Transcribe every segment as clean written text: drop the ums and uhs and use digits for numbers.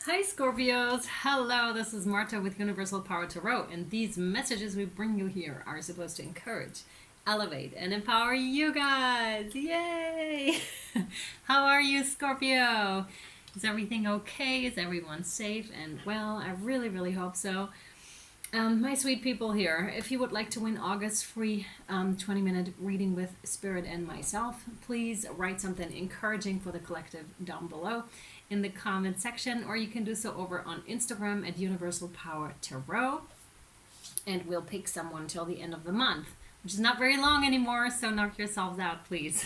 Hi Scorpios! Hello, this is Marta with Universal Power Tarot, and these messages we bring you here are supposed to encourage, elevate, and empower you guys! Yay! How are you, Scorpio? Is everything okay? Is everyone safe and well? I really hope so. My sweet people here, if you would like to win August free 20-minute reading with Spirit and myself, please write something encouraging for the collective down below in the comment section, or you can do so over on Instagram at Universal Power Tarot, and we'll pick someone till the end of the month, which is not very long anymore, so knock yourselves out, please.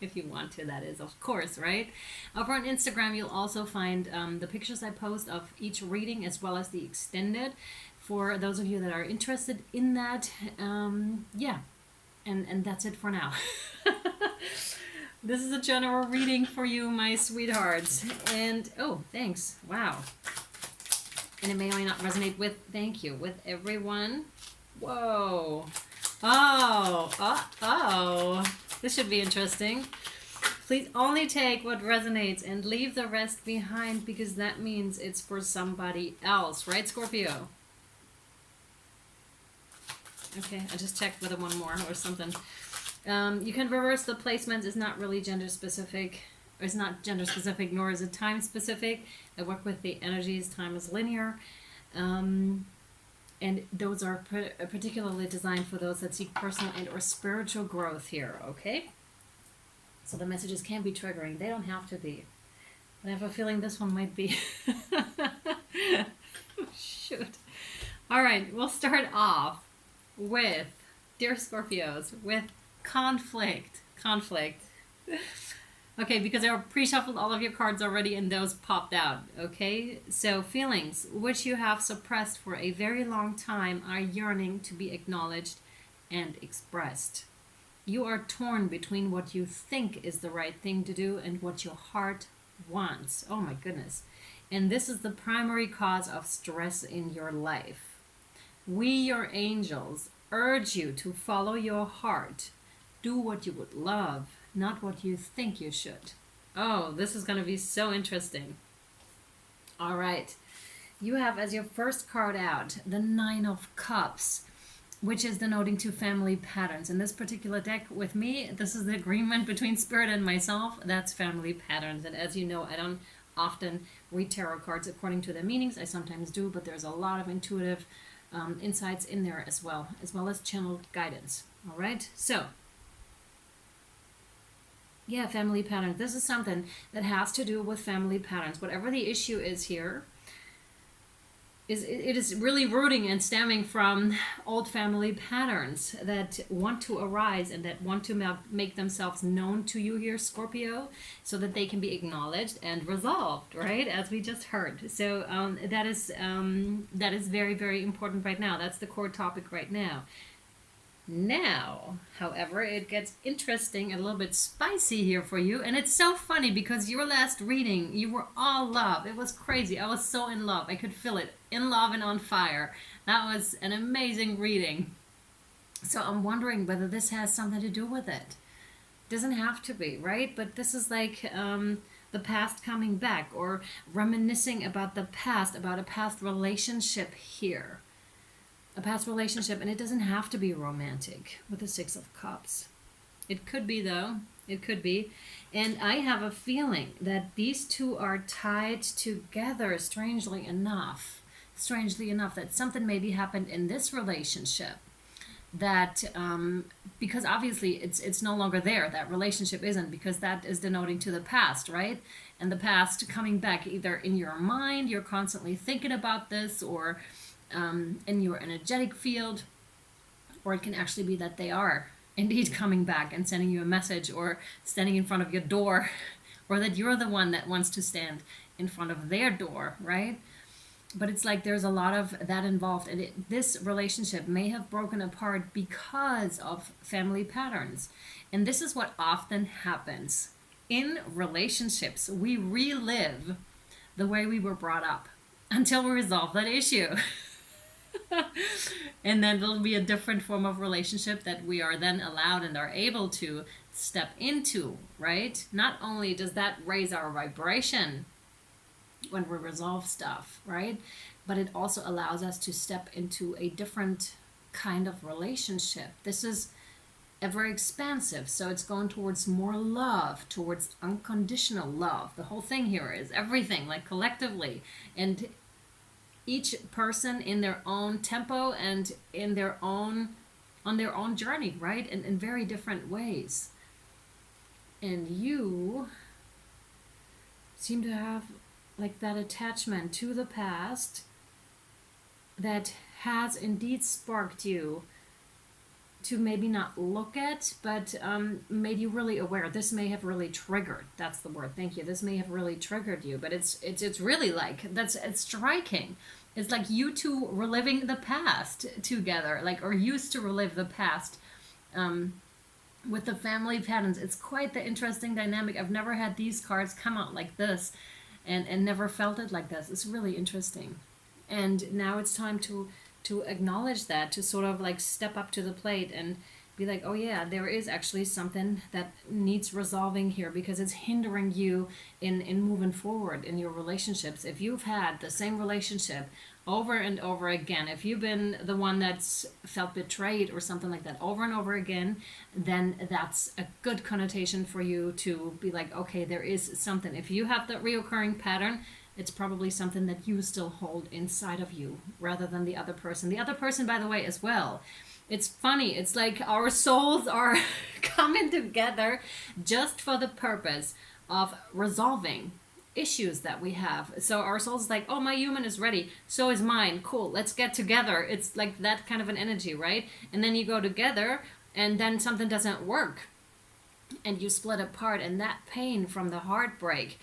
If you want to, that is, of course, right? Over on Instagram, you'll also find the pictures I post of each reading, as well as the extended, for those of you that are interested in that. Yeah, and that's it for now. This is a general reading for you, my sweethearts. And, oh, thanks. Wow. And it may or may not resonate with, thank you, with everyone. Whoa. Oh. This should be interesting. Please only take what resonates and leave the rest behind, because that means it's for somebody else. Right, Scorpio? Okay, I just checked whether one more or something. You can reverse the placements. It's not really gender specific. It's not gender specific, nor is it time specific. I work with the energies. Time is linear. And those are particularly designed for those that seek personal and or spiritual growth here, okay? So the messages can be triggering. They don't have to be. But I have a feeling this one might be. Shoot. All right, we'll start off with, dear Scorpios, with conflict. Okay, because I pre-shuffled all of your cards already and those popped out, okay? So feelings which you have suppressed for a very long time are yearning to be acknowledged and expressed. You are torn between what you think is the right thing to do and what your heart wants. Oh my goodness. And this is the primary cause of stress in your life. We, your angels, urge you to follow your heart. Do what you would love, not what you think you should. Oh, this is going to be so interesting. All right. You have as your first card out the Nine of Cups, which is denoting to family patterns. In this particular deck with me, this is the agreement between Spirit and myself. That's family patterns. And as you know, I don't often read tarot cards according to their meanings. I sometimes do, but there's a lot of intuitive insights in there as well as channeled guidance. All right. So, yeah, family patterns. This is something that has to do with family patterns. Whatever the issue is here, it is really rooting and stemming from old family patterns that want to arise and that want to make themselves known to you here, Scorpio, so that they can be acknowledged and resolved, right? As we just heard. So that is very important right now. That's the core topic right now. Now, however, it gets interesting and a little bit spicy here for you. And it's so funny because your last reading, you were all love. It was crazy. I was so in love. I could feel it. In love and on fire. That was an amazing reading. So I'm wondering whether this has something to do with it. Doesn't have to be, right? But this is like the past coming back, or reminiscing about the past, about a past relationship here. A past relationship, and it doesn't have to be romantic with the Six of Cups. It could be, though. It could be. And I have a feeling that these two are tied together, strangely enough, that something maybe happened in this relationship that, because obviously it's no longer there, that relationship isn't, because that is denoting to the past, right? And the past coming back either in your mind, you're constantly thinking about this, or in your energetic field, or it can actually be that they are indeed coming back and sending you a message, or standing in front of your door, or that you're the one that wants to stand in front of their door, right? But it's like there's a lot of that involved, and this relationship may have broken apart because of family patterns. And this is what often happens in relationships. We relive the way we were brought up until we resolve that issue. And then there'll be a different form of relationship that we are then allowed and are able to step into, right? Not only does that raise our vibration, when we resolve stuff, right? But it also allows us to step into a different kind of relationship. This is ever expansive, so it's going towards more love, towards unconditional love. The whole thing here is everything, like collectively, and each person in their own tempo and in their own on their own journey, right? And in very different ways. And you seem to have like that attachment to the past that has indeed sparked you to maybe not look at, but made you really aware. This may have really triggered. That's the word. Thank you. This may have really triggered you, but it's really like it's striking. It's like you two reliving the past together, like, or used to relive the past. With the family patterns, it's quite the interesting dynamic. I've never had these cards come out like this, and never felt it like this. It's really interesting. And now it's time to acknowledge that, to sort of like step up to the plate and be like, oh yeah, there is actually something that needs resolving here, because it's hindering you in moving forward in your relationships. If you've had the same relationship over and over again, if you've been the one that's felt betrayed or something like that over and over again, then that's a good connotation for you to be like, okay, there is something. If you have that reoccurring pattern, it's probably something that you still hold inside of you rather than the other person. The other person, by the way, as well. It's funny. It's like our souls are coming together just for the purpose of resolving issues that we have. So our soul's like, oh, my human is ready. So is mine. Cool. Let's get together. It's like that kind of an energy, right? And then you go together and then something doesn't work and you split apart, and that pain from the heartbreak,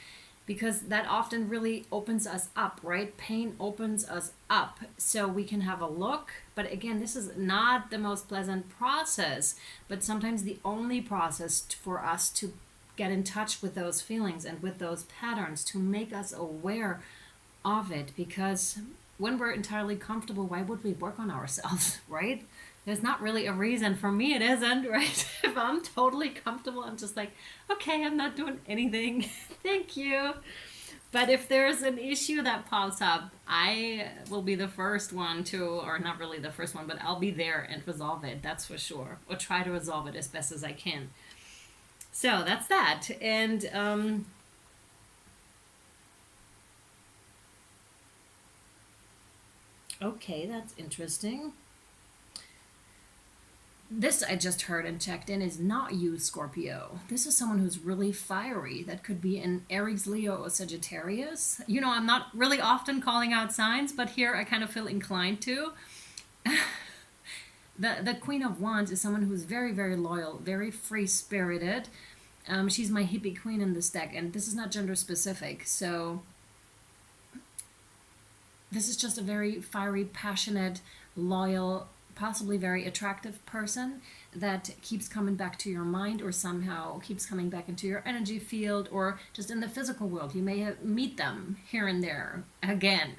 because that often really opens us up, right? Pain opens us up so we can have a look. But again, this is not the most pleasant process, but sometimes the only process for us to get in touch with those feelings and with those patterns, to make us aware of it. Because when we're entirely comfortable, why would we work on ourselves, right? There's not really a reason. For me, it isn't, right? If I'm totally comfortable, I'm just like, okay, I'm not doing anything. Thank you. But if there's an issue that pops up, I will be the first one to, or not really the first one, but I'll be there and resolve it. That's for sure. Or try to resolve it as best as I can. So that's that. And okay, that's interesting. This I just heard and checked in is not you, Scorpio. This is someone who's really fiery. That could be an Aries, Leo, or Sagittarius. You know, I'm not really often calling out signs, but here I kind of feel inclined to. The Queen of Wands is someone who's very, very loyal, very free-spirited. She's my hippie queen in this deck, and this is not gender specific. So this is just a very fiery, passionate, loyal, possibly very attractive person that keeps coming back to your mind, or somehow keeps coming back into your energy field, or just in the physical world. You may meet them here and there again.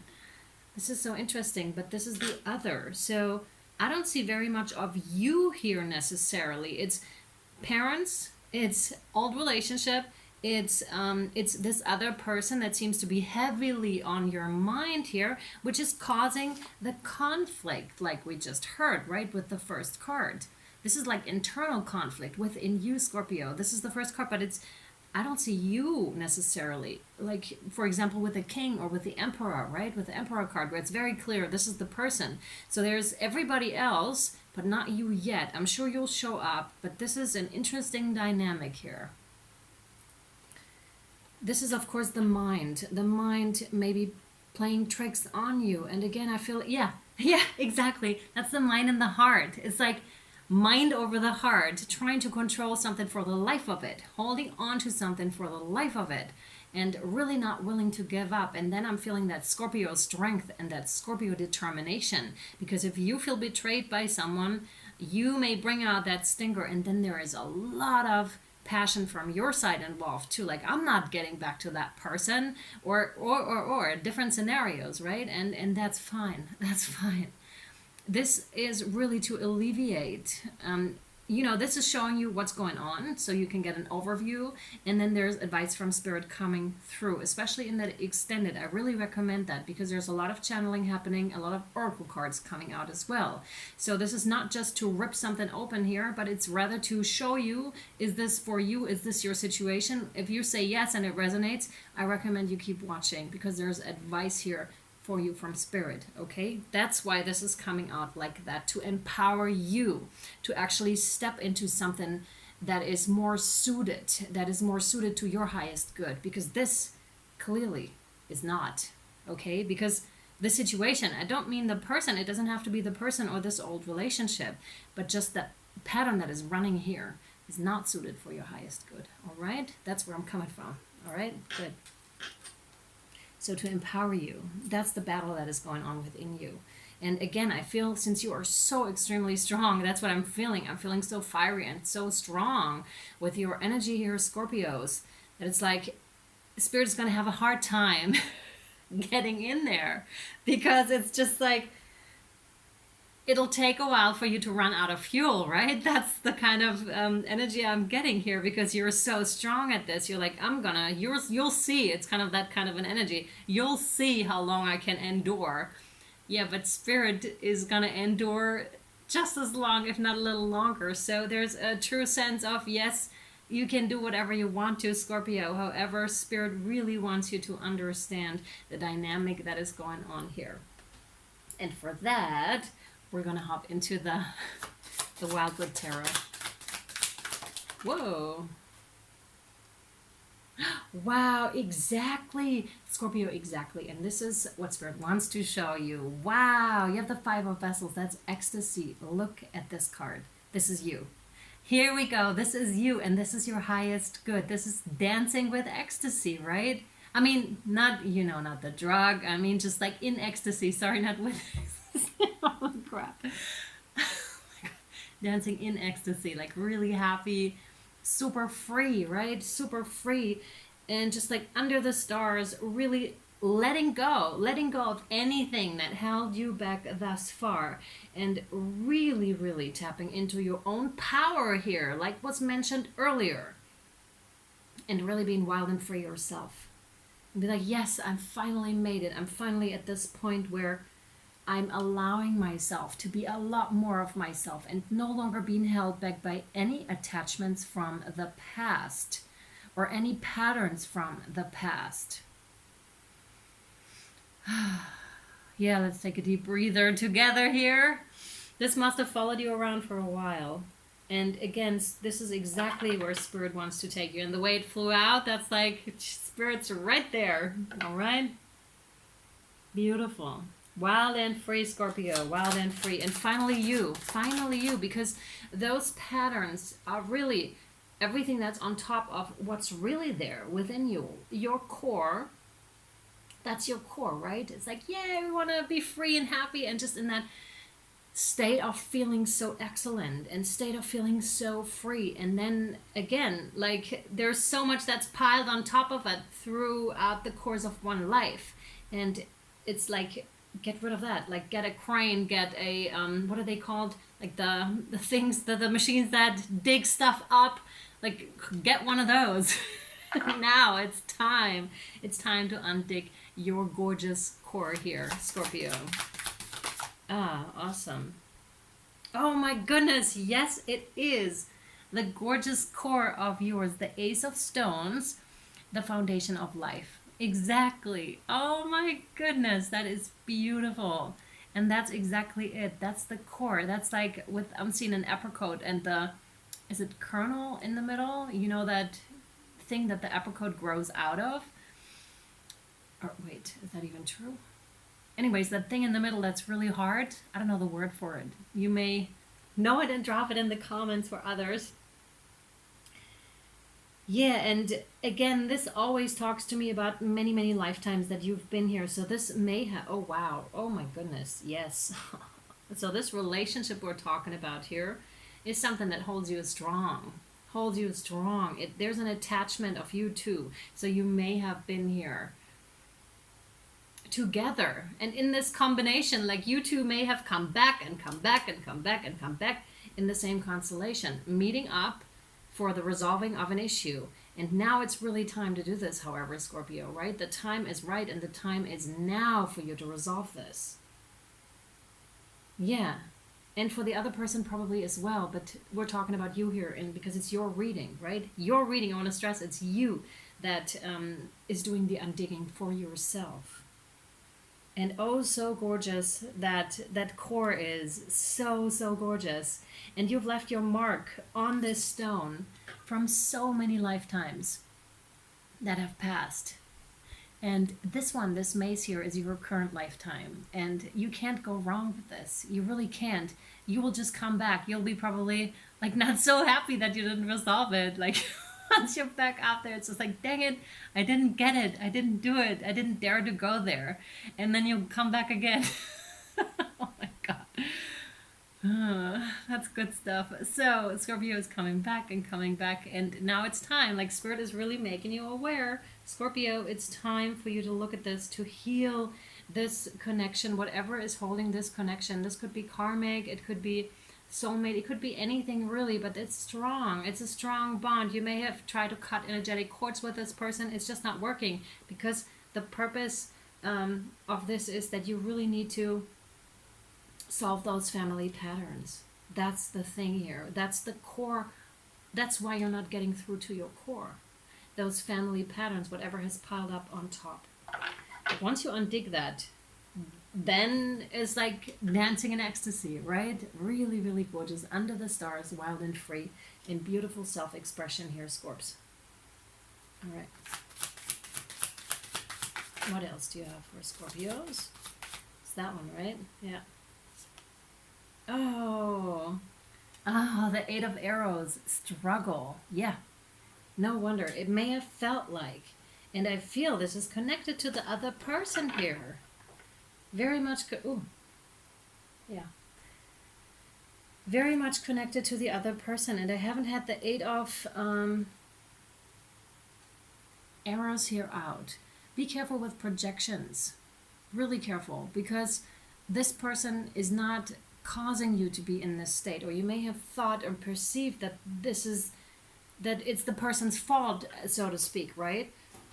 This is so interesting, but this is the other. So I don't see very much of you here necessarily. It's parents, it's old relationship, it's this other person that seems to be heavily on your mind here, which is causing the conflict, like we just heard, right, with the first card. This is like internal conflict within you, Scorpio. This is the first card, but I don't see you necessarily. Like, for example, with the King or with the Emperor, right? With the Emperor card, where it's very clear this is the person. So there's everybody else, but not you yet. I'm sure you'll show up, but this is an interesting dynamic here. This is, of course, the mind. The mind maybe playing tricks on you. And again, I feel, yeah, exactly. That's the mind and the heart. It's like mind over the heart, trying to control something for the life of it, holding on to something for the life of it, and really not willing to give up. And then I'm feeling that Scorpio strength and that Scorpio determination. Because if you feel betrayed by someone, you may bring out that stinker, and then there is a lot of passion from your side involved too, like I'm not getting back to that person, or different scenarios, right? And that's fine. This is really to alleviate you know, this is showing you what's going on so you can get an overview, and then there's advice from spirit coming through, especially in that extended. I really recommend that because there's a lot of channeling happening, a lot of oracle cards coming out as well. So this is not just to rip something open here, but it's rather to show you, is this for you? Is this your situation? If you say yes and it resonates, I recommend you keep watching because there's advice here for you from spirit. Okay, that's why this is coming out like that, to empower you to actually step into something that is more suited, to your highest good, because this clearly is not. Okay, because the situation, I don't mean the person, it doesn't have to be the person or this old relationship, but just the pattern that is running here is not suited for your highest good. All right, that's where I'm coming from. All right, good. So to empower you, that's the battle that is going on within you. And again, I feel since you are so extremely strong, that's what I'm feeling. I'm feeling so fiery and so strong with your energy here, Scorpios, that it's like Spirit is going to have a hard time getting in there, because it's just like, it'll take a while for you to run out of fuel, right? That's the kind of energy I'm getting here, because you're so strong at this. You're like, you'll see. It's kind of that kind of an energy. You'll see how long I can endure. Yeah, but Spirit is gonna endure just as long, if not a little longer. So there's a true sense of, yes, you can do whatever you want to, Scorpio. However, Spirit really wants you to understand the dynamic that is going on here. And for that, we're going to hop into the Wildwood Tarot. Whoa. Wow, exactly. Scorpio, exactly. And this is what Spirit wants to show you. Wow, you have the Five of Vessels. That's ecstasy. Look at this card. This is you. Here we go. This is you, and this is your highest good. This is dancing with ecstasy, right? I mean, not, not the drug. I mean, just like in ecstasy. Sorry, not with ecstasy. Oh, crap. Dancing in ecstasy, like really happy, super free, right? Super free. And just like under the stars, really letting go of anything that held you back thus far, and really, really tapping into your own power here, like was mentioned earlier, and really being wild and free yourself. And be like, yes, I'm finally made it. I'm finally at this point where I'm allowing myself to be a lot more of myself and no longer being held back by any attachments from the past or any patterns from the past. Yeah, let's take a deep breather together here. This must have followed you around for a while. And again, this is exactly where Spirit wants to take you. And the way it flew out, that's like, Spirit's right there. All right? Beautiful. Wild and free, Scorpio. Wild and free. And finally you, because those patterns are really everything that's on top of what's really there within you. Your core, that's your core, right? It's like, yeah, we want to be free and happy and just in that state of feeling so excellent and state of feeling so free. And then again, like there's so much that's piled on top of it throughout the course of one life. And it's like, get rid of that. Like get a crane, get a, what are they called? Like the things, the machines that dig stuff up. Like get one of those. Now it's time. It's time to undig your gorgeous core here, Scorpio. Ah, awesome. Oh my goodness. Yes, it is. The gorgeous core of yours, the Ace of Stones, the foundation of life. Exactly. Oh my goodness. That is beautiful. And that's exactly it. That's the core. That's like with, I'm seeing an apricot and the, is it kernel in the middle? You know that thing that the apricot grows out of? Or wait, is that even true? Anyways, that thing in the middle that's really hard, I don't know the word for it. You may know it and drop it in the comments for others. Yeah, and again, this always talks to me about many, many lifetimes that you've been here. So this may have, oh wow, oh my goodness, yes. So this relationship we're talking about here is something that holds you strong. There's an attachment of you two. So you may have been here together, and in this combination, like you two may have come back and come back and come back and come back, in the same constellation, meeting up for the resolving of an issue. And now it's really time to do this, however, Scorpio, right? The time is right and the time is now for you to resolve this. Yeah. And for the other person probably as well, but we're talking about you here, and because it's your reading, right? Your reading, I want to stress, it's you that is doing the undigging for yourself. And oh, so gorgeous, that core is so, so gorgeous. And you've left your mark on this stone from so many lifetimes that have passed. And this one, this mace here, is your current lifetime. And you can't go wrong with this. You really can't. You will just come back. You'll be probably like not so happy that you didn't resolve it. Like once you're back out there, it's just like, dang it, I didn't get it. I didn't do it. I didn't dare to go there. And then you'll come back again. Oh my God. That's good stuff. So Scorpio is coming back, and now it's time. Like Spirit is really making you aware, Scorpio, it's time for you to look at this, to heal this connection, whatever is holding this connection. This could be karmic, it could be soulmate, it could be anything really, but it's strong. It's a strong bond. You may have tried to cut energetic cords with this person. It's just not working, because the purpose of this is that you really need to solve those family patterns. That's the thing here. That's the core. That's why you're not getting through to your core. Those family patterns, whatever has piled up on top. But once you undig that, then it's like dancing in ecstasy, right? Really, really gorgeous. Under the stars, wild and free, in beautiful self-expression here, Scorps. All right. What else do you have for Scorpios? It's that one, right? Yeah. Oh, the Eight of Arrows, struggle. Yeah, no wonder. It may have felt like, and I feel this is connected to the other person here. Very much, yeah. Very much connected to the other person, and I haven't had the Eight of Arrows here out. Be careful with projections. Really careful, because this person is not causing you to be in this state, or you may have thought or perceived that it's the person's fault, so to speak, right?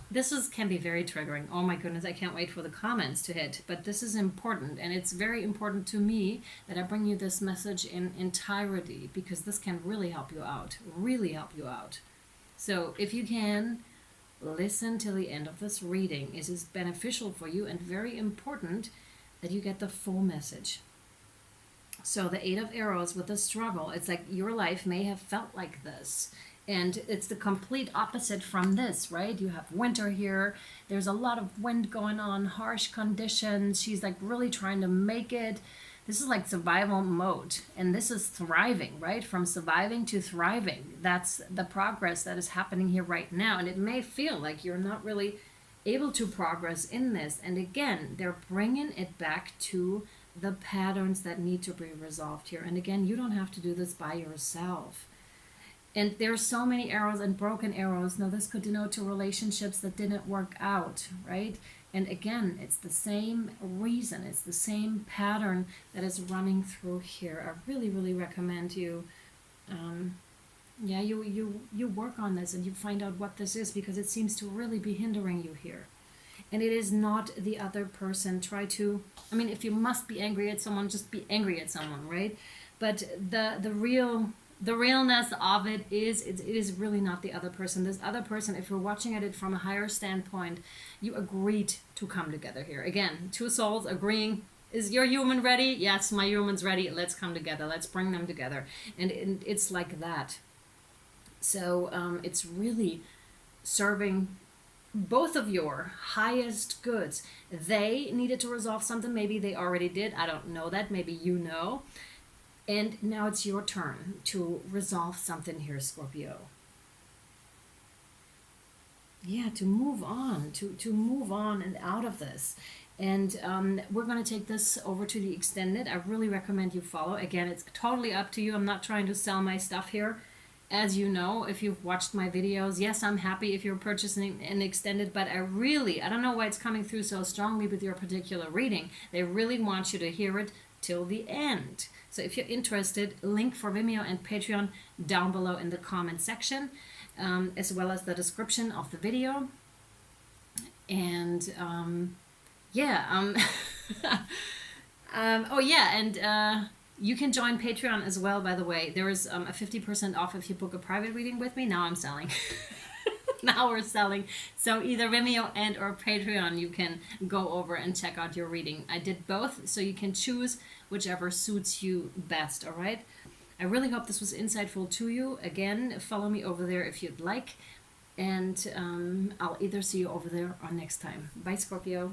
This can be very triggering. Oh my goodness, I can't wait for the comments to hit. But this is important, and it's very important to me that I bring you this message in entirety, because this can really help you out. Really help you out. So if you can, listen till the end of this reading. It is beneficial for you and very important that you get the full message. So the Eight of Arrows with the struggle, it's like your life may have felt like this. And it's the complete opposite from this, right? You have winter here. There's a lot of wind going on, harsh conditions. She's like really trying to make it. This is like survival mode. And this is thriving, right? From surviving to thriving. That's the progress that is happening here right now. And it may feel like you're not really able to progress in this. And again, they're bringing it back to the patterns that need to be resolved here. And again, you don't have to do this by yourself. And there's so many arrows and broken arrows. Now this could denote to relationships that didn't work out, right? And again, it's the same reason, it's the same pattern that is running through here. I really, really recommend you, you work on this and you find out what this is, because it seems to really be hindering you here. And it is not the other person. Try to, if you must be angry at someone, just be angry at someone, right? But the realness of it is really not the other person. This other person, if you're watching at it from a higher standpoint, you agreed to come together here. Again, two souls agreeing. Is your human ready? Yes, my human's ready. Let's come together. Let's bring them together. And it's like that. So it's really serving both of your highest goods. They needed to resolve something. Maybe they already did. I don't know that. Maybe you know. And now it's your turn to resolve something here, Scorpio. Yeah, to move on, to move on and out of this. And we're going to take this over to the extended. I really recommend you follow. Again, it's totally up to you. I'm not trying to sell my stuff here. As you know, if you've watched my videos, yes, I'm happy if you're purchasing an extended, but I don't know why it's coming through so strongly with your particular reading. They really want you to hear it till the end. So if you're interested, link for Vimeo and Patreon down below in the comment section, as well as the description of the video. And oh yeah, and you can join Patreon as well, by the way. There is a 50% off if you book a private reading with me. Now I'm selling. Now we're selling. So either Vimeo and or Patreon, you can go over and check out your reading. I did both, so you can choose whichever suits you best, all right? I really hope this was insightful to you. Again, follow me over there if you'd like. And I'll either see you over there or next time. Bye, Scorpio.